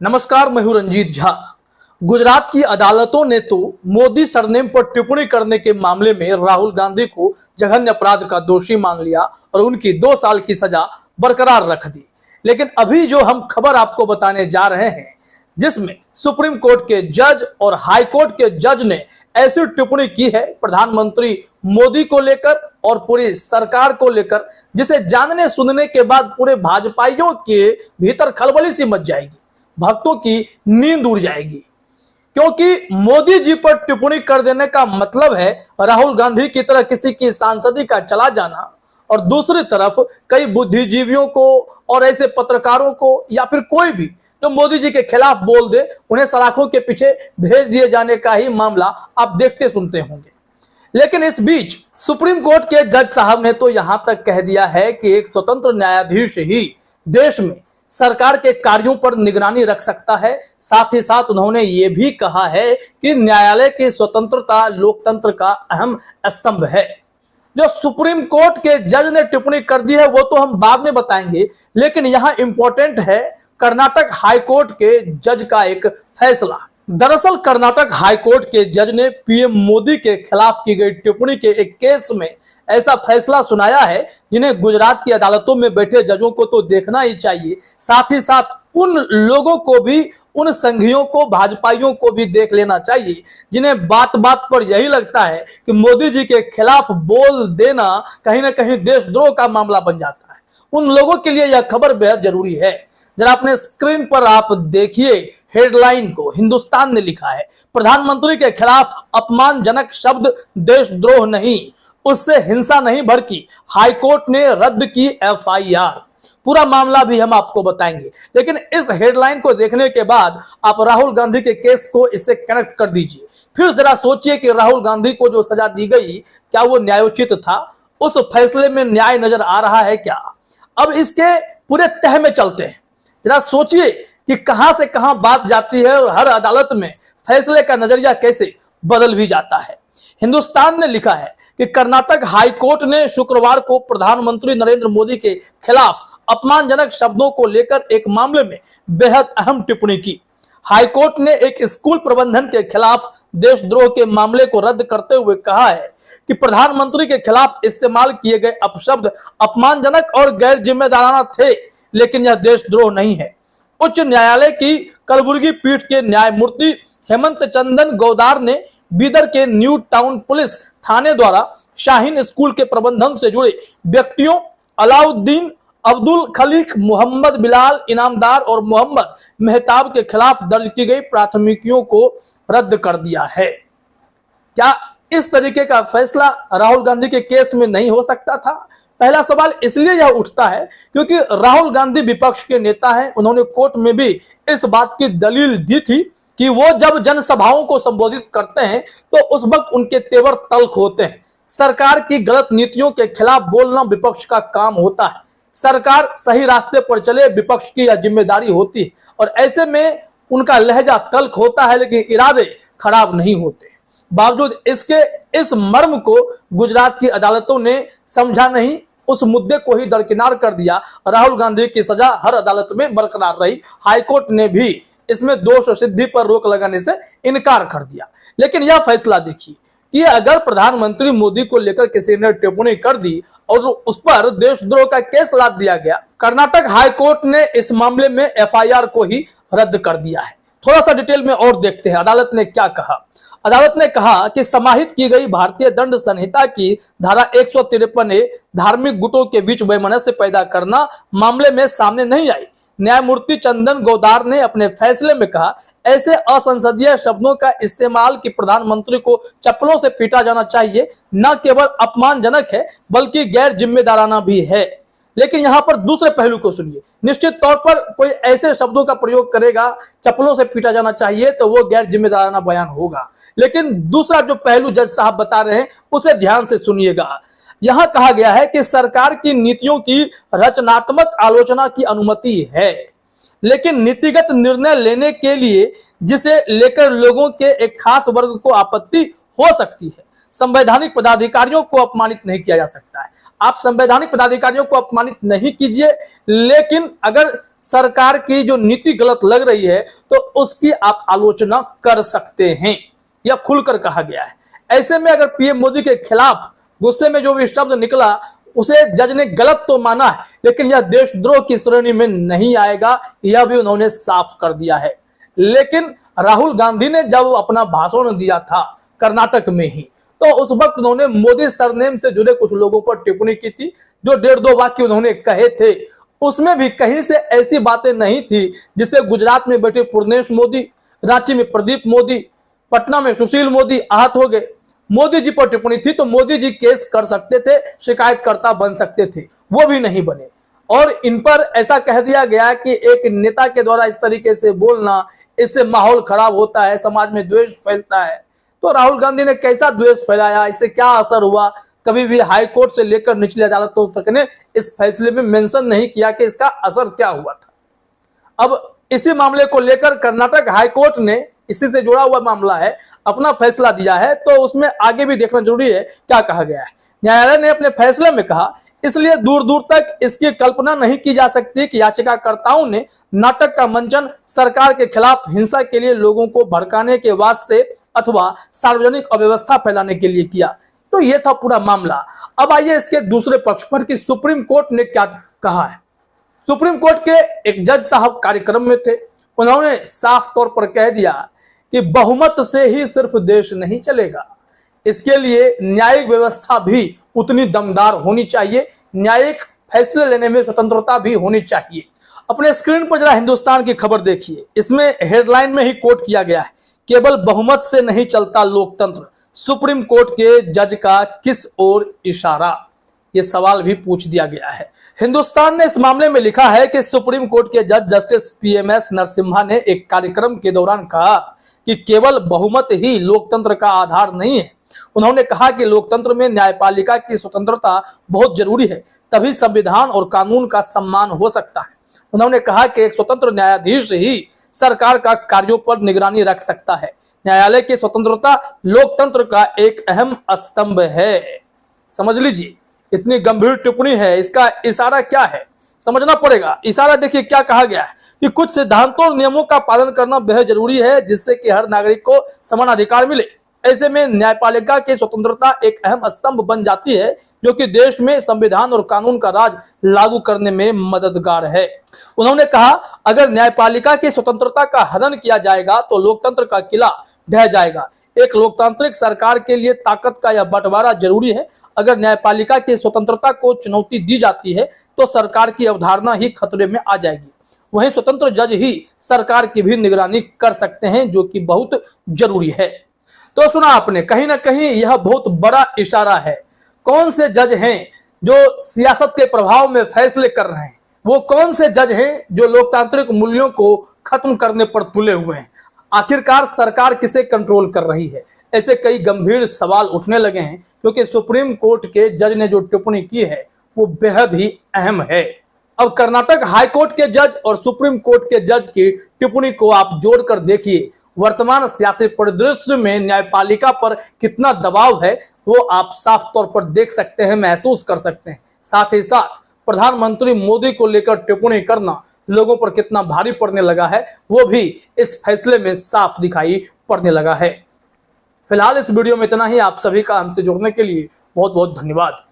नमस्कार, मैं हूं रंजीत झा। गुजरात की अदालतों ने तो मोदी सरनेम पर टिप्पणी करने के मामले में राहुल गांधी को जघन्य अपराध का दोषी मान लिया और उनकी 2 साल की सजा बरकरार रख दी। लेकिन अभी जो हम खबर आपको बताने जा रहे हैं, जिसमें सुप्रीम कोर्ट के जज और हाई कोर्ट के जज ने ऐसी टिप्पणी की है प्रधानमंत्री मोदी को लेकर और पूरी सरकार को लेकर, जिसे जानने सुनने के बाद पूरे भाजपाइयों के भीतर खलबली सी मच जाएगी, भक्तों की नींद उड़ जाएगी। क्योंकि मोदी जी पर टिप्पणी कर देने का मतलब है राहुल गांधी की तरह किसी की सांसदी का चला जाना, और दूसरी तरफ कई बुद्धिजीवियों को और ऐसे पत्रकारों को या फिर कोई भी जो मोदी जी के खिलाफ बोल दे, उन्हें सलाखों के पीछे भेज दिए जाने का ही मामला आप देखते सुनते होंगे। लेकिन इस बीच सुप्रीम कोर्ट के जज साहब ने तो यहां तक कह दिया है कि एक स्वतंत्र न्यायाधीश ही देश में सरकार के कार्यों पर निगरानी रख सकता है। साथ ही साथ उन्होंने ये भी कहा है कि न्यायालय की स्वतंत्रता लोकतंत्र का अहम स्तंभ है। जो सुप्रीम कोर्ट के जज ने टिप्पणी कर दी है वो तो हम बाद में बताएंगे, लेकिन यहां इंपॉर्टेंट है कर्नाटक हाई कोर्ट के जज का एक फैसला। दरअसल कर्नाटक हाई कोर्ट के जज ने पीएम मोदी के खिलाफ की गई टिप्पणी के एक केस में ऐसा फैसला सुनाया है जिन्हें गुजरात की अदालतों में बैठे जजों को तो देखना ही चाहिए। साथ ही साथ उन लोगों को भी, उन संघियों को, भाजपाइयों को भी देख लेना चाहिए जिन्हें बात बात पर यही लगता है कि मोदी जी के खिलाफ बोल देना कहीं ना कहीं देशद्रोह का मामला बन जाता है। उन लोगों के लिए यह खबर बेहद जरूरी है। जरा अपने स्क्रीन पर आप देखिए हेडलाइन को। हिंदुस्तान ने लिखा है, प्रधानमंत्री के खिलाफ अपमानजनक शब्द देशद्रोह नहीं, उससे हिंसा नहीं भड़की, हाईकोर्ट ने रद्द की एफआईआर। पूरा मामला भी हम आपको बताएंगे, लेकिन इस हेडलाइन को देखने के बाद आप राहुल गांधी के केस को इससे कनेक्ट कर दीजिए। फिर जरा सोचिए कि राहुल गांधी को जो सजा दी गई, क्या वो न्यायोचित था? उस फैसले में न्याय नजर आ रहा है क्या? अब इसके पूरे तह में चलते हैं। जरा सोचिए कि कहां से कहां बात जाती है और हर अदालत में फैसले का नजरिया कैसे बदल भी जाता है। हिंदुस्तान ने लिखा है कि कर्नाटक हाई कोर्ट ने शुक्रवार को प्रधानमंत्री नरेंद्र मोदी के खिलाफ अपमानजनक शब्दों को लेकर एक मामले में बेहद अहम टिप्पणी की। हाई कोर्ट ने एक स्कूल प्रबंधन के खिलाफ देशद्रोह के मामले को रद्द करते हुए कहा है कि प्रधानमंत्री के खिलाफ इस्तेमाल किए गए अपशब्द अपमानजनक और गैर जिम्मेदाराना थे, लेकिन यह देशद्रोह नहीं है। उच्च न्यायालय की कलबुर्गी पीठ के न्यायमूर्ति हेमंत चंदन गौदार ने बीदर के न्यू टाउन पुलिस थाने द्वारा शाहीन स्कूल के प्रबंधन से जुड़े व्यक्तियों अलाउद्दीन, अब्दुल खलीक, मोहम्मद बिलाल इनामदार और मोहम्मद मेहताब के खिलाफ दर्ज की गई प्राथमिकियों को रद्द कर दिया है। क्या इस तरीके का फैसला राहुल गांधी के केस में नहीं हो सकता था? पहला सवाल इसलिए यह उठता है क्योंकि राहुल गांधी विपक्ष के नेता हैं। उन्होंने कोर्ट में भी इस बात की दलील दी थी कि वो जब जनसभाओं को संबोधित करते हैं तो उस वक्त उनके तेवर तल्ख होते हैं। सरकार की गलत नीतियों के खिलाफ बोलना विपक्ष का काम होता है। सरकार सही रास्ते पर चले, विपक्ष की यह जिम्मेदारी होती है, और ऐसे में उनका लहजा तल्ख होता है लेकिन इरादे खराब नहीं होते। बावजूद इसके इस मर्म को गुजरात की अदालतों ने समझा नहीं, उस मुद्दे को ही दरकिनार कर दिया। राहुल गांधी की सजा हर अदालत में बरकरार रही। हाईकोर्ट ने भी इसमें दोष सिद्धि पर रोक लगाने से इनकार कर दिया। लेकिन यह फैसला देखिए कि अगर प्रधानमंत्री मोदी को लेकर किसी ने टिप्पणी कर दी और उस पर देशद्रोह का केस लाद दिया गया, कर्नाटक हाईकोर्ट ने इस मामले में एफआईआर को ही रद्द कर दिया है। थोड़ा सा डिटेल में और देखते हैं अदालत ने क्या कहा। अदालत ने कहा कि समाहित की गई भारतीय दंड संहिता की धारा 153 ए धार्मिक गुटों के बीच वैमनस्य पैदा करना मामले में सामने नहीं आई। न्यायमूर्ति चंदन गौदार ने अपने फैसले में कहा, ऐसे असंसदीय शब्दों का इस्तेमाल कि प्रधानमंत्री को चप्पलों से पीटा जाना चाहिए न केवल अपमानजनक है बल्कि गैर जिम्मेदाराना भी है। लेकिन यहां पर दूसरे पहलू को सुनिए। निश्चित तौर पर कोई ऐसे शब्दों का प्रयोग करेगा, चप्पलों से पीटा जाना चाहिए, तो वो गैर जिम्मेदाराना बयान होगा। लेकिन दूसरा जो पहलू जज साहब बता रहे हैं उसे ध्यान से सुनिएगा। यहां कहा गया है कि सरकार की नीतियों की रचनात्मक आलोचना की अनुमति है, लेकिन नीतिगत निर्णय लेने के लिए जिसे लेकर लोगों के एक खास वर्ग को आपत्ति हो सकती है, संवैधानिक पदाधिकारियों को अपमानित नहीं किया जा सकता है। आप संवैधानिक पदाधिकारियों को अपमानित नहीं कीजिए, लेकिन अगर सरकार की जो नीति गलत लग रही है तो उसकी आप आलोचना कर सकते हैं, यह खुलकर कहा गया है। ऐसे में अगर पीएम मोदी के खिलाफ गुस्से में जो भी शब्द निकला उसे जज ने गलत तो माना है, लेकिन यह देशद्रोह की श्रेणी में नहीं आएगा, यह भी उन्होंने साफ कर दिया है। लेकिन राहुल गांधी ने जब अपना भाषण दिया था कर्नाटक में ही, तो उस वक्त उन्होंने मोदी सरनेम से जुड़े कुछ लोगों पर टिप्पणी की थी। जो 1.5-2 वाक्य उन्होंने कहे थे उसमें भी कहीं से ऐसी बातें नहीं थी जिसे गुजरात में बैठे पूर्णेश मोदी, रांची में प्रदीप मोदी, पटना में सुशील मोदी आहत हो गए। मोदी जी पर टिप्पणी थी तो मोदी जी केस कर सकते थे, शिकायतकर्ता बन सकते थे, वो भी नहीं बने। और इन पर ऐसा कह दिया गया कि एक नेता के द्वारा इस तरीके से बोलना, इससे माहौल खराब होता है, समाज में द्वेष फैलता है। तो राहुल गांधी ने कैसा द्वेष फैलाया, इससे क्या असर हुआ, कभी भी हाई कोर्ट से लेकर निचली अदालतों तक ने इस फैसले में मेंशन नहीं किया कि इसका असर क्या हुआ था। अब इसी मामले को लेकर कर्नाटक हाई कोर्ट ने, इसी से जुड़ा हुआ मामला है, अपना फैसला दिया है, तो उसमें आगे भी देखना जरूरी है क्या कहा गया है। न्यायालय ने अपने फैसले में कहा, इसलिए दूर दूर तक इसकी कल्पना नहीं की जा सकती कि याचिकाकर्ताओं ने नाटक का मंचन सरकार के खिलाफ हिंसा के लिए लोगों को भड़काने के वास्ते अथवा सार्वजनिक अव्यवस्था फैलाने के लिए किया। तो यह था पूरा मामला। अब आइए इसके दूसरे पक्ष पर कि सुप्रीम कोर्ट ने क्या कहा है। सुप्रीम कोर्ट के एक जज साहब कार्यक्रम में थे, उन्होंने साफ तौर पर कह दिया कि बहुमत से ही सिर्फ देश नहीं चलेगा, इसके लिए न्यायिक व्यवस्था भी उतनी दमदार होनी चाहिए, न्यायिक फैसले लेने में स्वतंत्रता भी होनी चाहिए। अपने स्क्रीन पर जरा हिंदुस्तान की खबर देखिए, इसमें हेडलाइन में ही कोट किया गया है, केवल बहुमत से नहीं चलता लोकतंत्र, सुप्रीम कोर्ट के जज का किस ओर इशारा, यह सवाल भी पूछ दिया गया है। हिंदुस्तान ने इस मामले में लिखा है कि सुप्रीम कोर्ट के जज जस्टिस पीएमएस नरसिम्हा ने एक कार्यक्रम के दौरान कहा कि केवल बहुमत ही लोकतंत्र का आधार नहीं है। उन्होंने कहा कि लोकतंत्र में न्यायपालिका की स्वतंत्रता बहुत जरूरी है, तभी संविधान और कानून का सम्मान हो सकता है। उन्होंने कहा कि एक स्वतंत्र न्यायाधीश ही सरकार का कार्यों पर निगरानी रख सकता है। न्यायालय की स्वतंत्रता लोकतंत्र का एक अहम स्तंभ है। समझ लीजिए, इतनी गंभीर टिप्पणी है, इसका इशारा क्या है समझना पड़ेगा। इशारा देखिए क्या कहा गया है कि कुछ सिद्धांतों और नियमों का पालन करना बेहद जरूरी है, जिससे कि हर नागरिक को समान अधिकार मिले। ऐसे में न्यायपालिका की स्वतंत्रता एक अहम स्तंभ बन जाती है, जो कि देश में संविधान और कानून का राज लागू करने में मददगार है। उन्होंने कहा, अगर न्यायपालिका की स्वतंत्रता का हनन किया जाएगा तो लोकतंत्र का किला ढह जाएगा। एक लोकतांत्रिक सरकार के लिए ताकत का यह बंटवारा जरूरी है। अगर न्यायपालिका की स्वतंत्रता को चुनौती दी जाती है तो सरकार की अवधारणा ही खतरे में आ जाएगी। वहीं स्वतंत्र जज ही सरकार की भी निगरानी कर सकते हैं, जो कि बहुत जरूरी है। तो सुना आपने, कहीं ना कहीं यह बहुत बड़ा इशारा है। कौन से जज हैं जो सियासत के प्रभाव में फैसले कर रहे हैं? वो कौन से जज हैं जो लोकतांत्रिक मूल्यों को खत्म करने पर तुले हुए हैं? आखिरकार सरकार किसे कंट्रोल कर रही है? ऐसे कई गंभीर सवाल उठने लगे हैं, क्योंकि सुप्रीम कोर्ट के जज ने जो टिप्पणी की है वो बेहद ही अहम है। अब कर्नाटक हाई कोर्ट के जज और सुप्रीम कोर्ट के जज की टिप्पणी को आप जोड़कर देखिए, वर्तमान सियासी परिदृश्य में न्यायपालिका पर कितना दबाव है वो आप साफ तौर पर देख सकते हैं, महसूस कर सकते हैं। साथ ही साथ प्रधानमंत्री मोदी को लेकर टिप्पणी करना लोगों पर कितना भारी पड़ने लगा है वो भी इस फैसले में साफ दिखाई पड़ने लगा है। फिलहाल इस वीडियो में इतना ही। आप सभी का हमसे जुड़ने के लिए बहुत बहुत धन्यवाद।